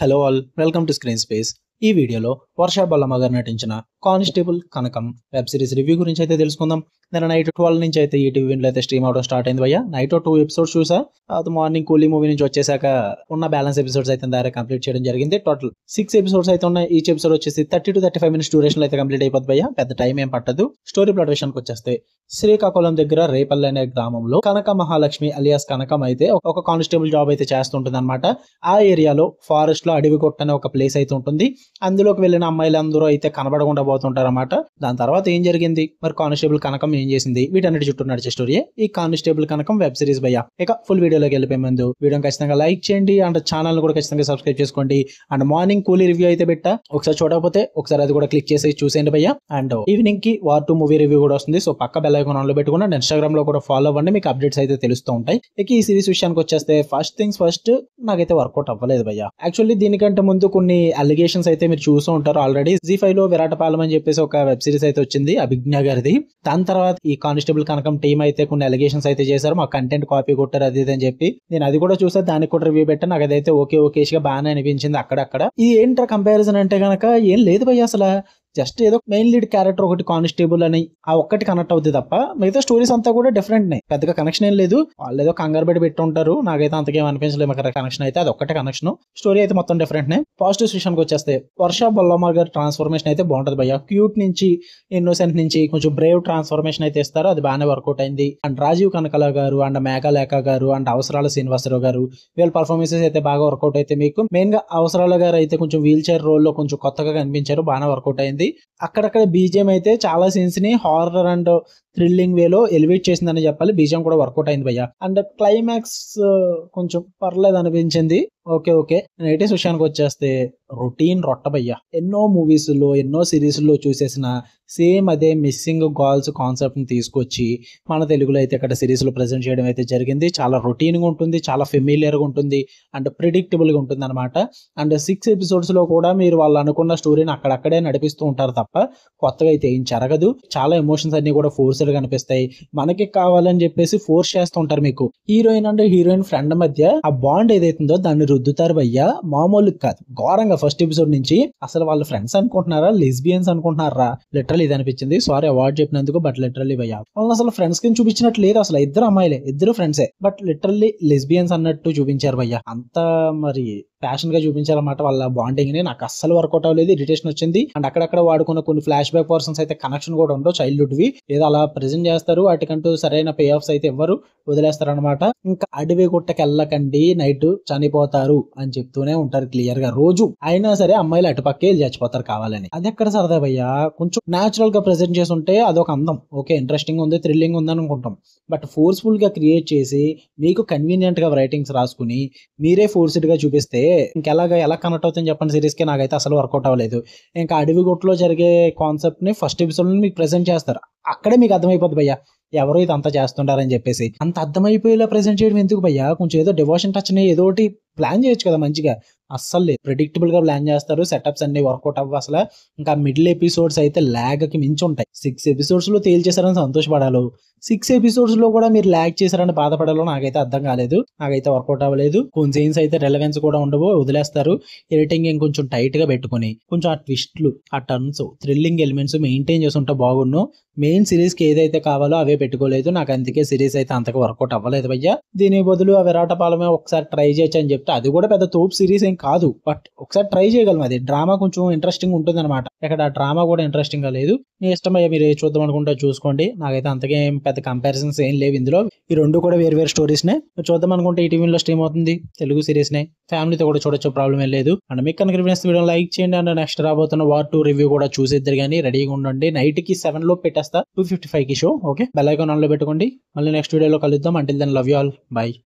Hello all, welcome to screen space. ఈ వీడియోలో వర్ష బొల్లమ్మ గారు నటించిన కానిస్టేబుల్ కనకం వెబ్ సిరీస్ రివ్యూ గురించి అయితే తెలుసుకుందాం. నేను నైట్ 12 నుంచి అయితే ఈటీవీ విన్లో అయితే స్ట్రీమ్ అవడం స్టార్ట్ అయింది భయ్య. నైట్ 2 ఎపిసోడ్స్ చూసా. అది మార్నింగ్ కూలీ మూవీ నుంచి వచ్చేసాక ఉన్న బ్యాలెన్స్ ఎపిసోడ్స్ అయితే దారి కంప్లీట్ చేయడం జరిగింది. టోటల్ 6 ఎపిసోడ్స్ అయితే ఉన్నాయి. ఈచ్ ఎపిసోడ్ వచ్చేసి 30 to 35 minutes డ్యూరేషన్ అయితే కంప్లీట్ అయిపోతుంది భయ్య. పెద్ద టైం ఏం పట్టదు. స్టోరీ ప్లాట్ విషయానికి వచ్చేస్తే శ్రీకాకుళం దగ్గర రేపల్లి అనే గ్రామంలో కనక మహాలక్ష్మి అలియాస్ కనకం అయితే ఒక కానిస్టేబుల్ జాబ్ అయితే చేస్తుంటుంది అనమాట. ఆ ఏరియాలో ఫారెస్ట్ లో అడవి కొట్టు అనే ఒక ప్లేస్ అయితే ఉంటుంది. అందులోకి వెళ్ళిన అమ్మాయిలందరూ అయితే కనబడకుండా పోతుంటారు అనమాట. దాని తర్వాత ఏం జరిగింది, మరి కానిస్టేబుల్ కనకం ఏం చేసింది, వీటన్నిటి చుట్టూ నడిచే స్టోరీ ఈ కానిస్టేబుల్ కనకం వెబ్ సిరీస్ భయ్య. ఇక ఫుల్ వీడియోలోకి వెళ్ళిపోయే ముందు వీడియోని ఖచ్చితంగా లైక్ చేయండి అండ్ ఛానల్ కూడా ఖచ్చితంగా సబ్స్క్రైబ్ చేసుకోండి. అండ్ మార్నింగ్ కూలీ రివ్యూ అయితే పెట్టా, ఒకసారి చూడకపోతే ఒకసారి అది కూడా క్లిక్ చేసి చూసేయండి భయ్య. అండ్ ఈవినింగ్ కి వార్ 2 మూవీ రివ్యూ కూడా వస్తుంది. సో పక్క బెల్ ఐకాన్ ఆన్ లో పెట్టుకుని అండ్ ఇన్స్టాగ్రామ్ లో కూడా ఫాలో అవ్వండి, మీకు అప్డేట్స్ అయితే తెలుస్తూ ఉంటాయి. ఇక ఈ సిరీస్ విషయానికి వచ్చేస్తే ఫస్ట్ థింగ్స్ ఫస్ట్, నాకైతే వర్కౌట్ అవ్వలేదు భయ్య. యాక్చువల్లీ దీనికంటే ముందు కొన్ని అలిగేషన్స్ అయితే మీరు చూస్తూ ఉంటారు ఆల్రెడీ. జీ5 లో విరాటపాలెం అని చెప్పేసి ఒక వెబ్ సిరీస్ అయితే వచ్చింది అభిజ్ఞ గారిది. దాని తర్వాత ఈ కానిస్టేబుల్ కనకం టీమ్ అయితే కొన్ని అలిగేషన్స్ అయితే చేశారు, మా కంటెంట్ కాపీ కొట్టారు అది ఇది అని చెప్పి. నేను అది కూడా చూసా, దానికి కూడా రివ్యూ పెట్టాను. నాకు అదైతే ఓకేష్ గా బాగానే అనిపించింది అక్కడక్కడ. ఇది ఏంట్రా కంపారిజన్ అంటే గనక ఏం లేదు భయ్య. అసలు జస్ట్ ఏదో మెయిన్ లీడ్ క్యారెక్టర్ ఒకటి కానిస్టేబుల్ అని ఆ ఒక్కటి కనెక్ట్ అవుతుంది తప్ప మిగతా స్టోరీస్ అంతా కూడా డిఫరెంట్ నే, పెద్దగా కనెక్షన్ ఏం లేదు. వాళ్ళు ఏదో కంగారు పెట్టి ఉంటారు, నాకైతే అంతకేం అనిపించలేదు కనెక్షన్ అయితే. అది ఒక్కటే కనెక్షన్, స్టోరీ అయితే మొత్తం డిఫరెంట్ నే. పాజిటివ్ విషయానికి వచ్చేస్తే వర్ష బొల్లమ్మ గారి ట్రాన్స్ఫర్మేషన్ అయితే బాగుంటది భయ్య. క్యూట్ నుంచి ఇన్నోసెంట్ నుంచి కొంచెం బ్రేవ్ ట్రాన్స్ఫర్మేషన్ అయితే ఇస్తారు, అది బాగానే వర్కౌట్ అయింది. అండ్ రాజీవ్ కనకల గారు అండ్ మేఘలేఖ గారు అండ్ అవసరాల శ్రీనివాసరావు గారు వీళ్ళ పర్ఫార్మెన్సెస్ అయితే బాగా వర్కౌట్ అయితే. మీకు మెయిన్ గా అవసరాల గారు అయితే కొంచెం వీల్ చైర్ రోల్ లో కొంచెం కొత్తగా కనిపించారు, బాగానే వర్కౌట్ అయింది. అక్కడక్కడ బీజిఎం అయితే చాలా సీన్స్ ని హారర్ అండ్ థ్రిల్లింగ్ వేలో ఎలివేట్ చేసిందని చెప్పాలి. బీజిఎం కూడా వర్కౌట్ అయింది భయ్య. అండ్ క్లైమాక్స్ కొంచెం పర్లేదు అనిపించింది, ఓకే. నైటీస్ విషయానికి వచ్చేస్తే రొటీన్ రొట్ట భయ్య. ఎన్నో మూవీస్ లో ఎన్నో సిరీస్ లో చూసేసిన సేమ్ అదే మిస్సింగ్ గాల్స్ కాన్సెప్ట్ ని తీసుకొచ్చి మన తెలుగులో అయితే ఇక్కడ సిరీస్ లో ప్రెజెంట్ చేయడం అయితే జరిగింది. చాలా రొటీన్ గా ఉంటుంది, చాలా ఫెమిలియర్ గా ఉంటుంది అండ్ ప్రిడిక్టబుల్ గా ఉంటుంది అనమాట. అండ్ 6 ఎపిసోడ్స్ లో కూడా మీరు వాళ్ళు అనుకున్న స్టోరీని అక్కడక్కడే నడిపిస్తూ ఉంటారు తప్ప కొత్తగా అయితే ఏం జరగదు. చాలా ఎమోషన్స్ అన్ని కూడా ఫోర్స్డ్ గా అనిపిస్తాయి, మనకి కావాలని చెప్పేసి ఫోర్స్ చేస్తూ ఉంటారు. మీకు హీరోయిన్ అండ్ హీరోయిన్ ఫ్రెండ్ మధ్య ఆ బాండ్ ఏదైతుందో దాన్ని రుద్దుతారు భయ్య, మామూలు కాదు, ఘోరంగా. ఫస్ట్ ఎపిసోడ్ నుంచి అసలు వాళ్ళు ఫ్రెండ్స్ అనుకుంటున్నారా, లెస్బియన్స్ అనుకుంటున్నారా, లిటరల్ ఇది అనిపించింది. సారీ అవార్డ్ చెప్పినందుకు, బట్ లిటరల్లీ భయ్య వాళ్ళని అసలు ఫ్రెండ్స్ కింద చూపించినట్టు లేదు. అసలు ఇద్దరు అమ్మాయిలే, ఇద్దరు ఫ్రెండ్సే, బట్ లిటరల్లీ లెస్బియన్స్ అన్నట్టు చూపించారు భయ్య. అంత మరి ప్యాషన్ గా చూపించారన్నమాట వాళ్ళ బాండింగ్ ని. నాకు అస్సలు వర్కౌట్ అవ్వలేదు, ఇరిటేషన్ వచ్చింది. అండ్ అక్కడక్కడ వాడుకున్న కొన్ని ఫ్లాష్ బ్యాక్ పర్సన్స్ అయితే కనెక్షన్ కూడా ఉండవు, చైల్డ్హుడ్ వి ఏదో అలా ప్రెజెంట్ చేస్తారు, వాటికంటూ సరైన పే ఆఫ్స్ అయితే ఎవ్వరు వదిలేస్తారు అనమాట. ఇంకా అడవి గుట్టకి వెళ్ళకండి, నైట్ చనిపోతారు అని చెప్తూనే ఉంటారు క్లియర్ గా రోజు. అయినా సరే అమ్మాయిలు అటుపక్కే వెళ్ళి చచ్చిపోతారు కావాలని. అది ఎక్కడ సరదా భయ్య. కొంచెం న్యాచురల్ గా ప్రెజెంట్ చేసి ఉంటే అదొక అందం, ఓకే ఇంట్రెస్టింగ్ ఉంది, థ్రిల్లింగ్ ఉంది అనుకుంటాం. బట్ ఫోర్స్ఫుల్ గా క్రియేట్ చేసి మీకు కన్వీనియంట్ గా రైటింగ్స్ రాసుకుని మీరే ఫోర్స్డ్ గా చూపిస్తే ఎలా కనెక్ట్ అవుతుంది చెప్పండి సిరీస్ కి. నాకైతే అసలు వర్కౌట్ అవ్వలేదు. ఇంకా అడవి గుట్టలో జరిగే కాన్సెప్ట్ ని ఫస్ట్ ఎపిసోడ్ లో మీకు ప్రెజెంట్ చేస్తారు, అక్కడే మీకు అర్థమైపోతుంది భయ్య ఎవరో ఇది అంతా చేస్తుంటారని చెప్పేసి. అంత అర్థమైపోయేలా ప్రెజెంట్ చేయడం ఎందుకు భయ్య, కొంచెం ఏదో డివోషన్ టచ్ ని ఏదో ఒకటి ప్లాన్ చేయొచ్చు కదా మంచిగా. అస్సలు లేదు, ప్రెడిక్టబుల్ గా ప్లాన్ చేస్తారు, సెటప్స్ అన్ని వర్కౌట్ అవ్వ అసలు. ఇంకా మిడిల్ ఎపిసోడ్స్ అయితే ల్యాగ్ కి మించి ఉంటాయి. 6 ఎపిసోడ్స్ లో తేల్చేసారని సంతోషపడాలి, 6 ఎపిసోడ్స్ లో కూడా మీరు ల్యాగ్ చేశారని బాధపడాలో నాకైతే అర్థం కాలేదు, నాకైతే వర్కౌట్ అవ్వలేదు. కొన్ని సీన్స్ అయితే రెలవెన్స్ కూడా ఉండవు, వదిలేస్తారు. ఎడిటింగ్ ఇంకొంచెం టైట్ గా పెట్టుకుని కొంచెం ఆ ట్విస్ట్లు, ఆ టర్న్స్, థ్రిల్లింగ్ ఎలిమెంట్స్ మెయింటైన్ చేస్తుంటే బాగుండు. మెయిన్ సిరీస్ కి ఏదైతే కావాలో అవే పెట్టుకోలేదు, నాకు అందుకే సిరీస్ అయితే అంతగా వర్కౌట్ అవ్వలేదు భయ్య. దీని బదులు ఆ విరాటపాలమే ఒకసారి ట్రై చేయొచ్చు అని చెప్తే అది కూడా పెద్ద తోపు సిరీస్ ఏం కాదు, బట్ ఒకసారి ట్రై చేయగలం. అది డ్రామా కొంచెం ఇంట్రెస్టింగ్ ఉంటుంది అనమాట. ఇక్కడ ఆ డ్రామా కూడా ఇంట్రెస్టింగ్ గా లేదు. మీ ఇష్టం అయ్యా, మీరు చూద్దాం అనుకుంటే చూసుకోండి. నాకైతే అంతగా ఏం పెద్ద కంపారిజన్స్ ఏం లేవు ఇందులో. ఈ రెండు కూడా వేరు స్టోరీస్ నే. చూద్దాం అనుకుంటే ఈ టీవీలో స్ట్రీమ్ అవుతుంది, తెలుగు సిరీస్ నే, ఫ్యామిలీతో కూడా చూడొచ్చు, ప్రాబ్లం ఏం లేదు. అండ్ మీకు కనుక వీడియో లైక్ చేయండి. అండ్ నెక్స్ట్ రాబోతున్న వార్ 2 రివ్యూ కూడా చూసేద్దరు కానీ రెడీగా ఉండండి. నైట్ కి 7 లో పెట్టేస్తా, 2:55 కి show. Okay, bell icon on లో పెట్టుకోండి. మళ్ళీ నెక్స్ట్ వీడియోలో కలుద్దాం. Until then love you all, by.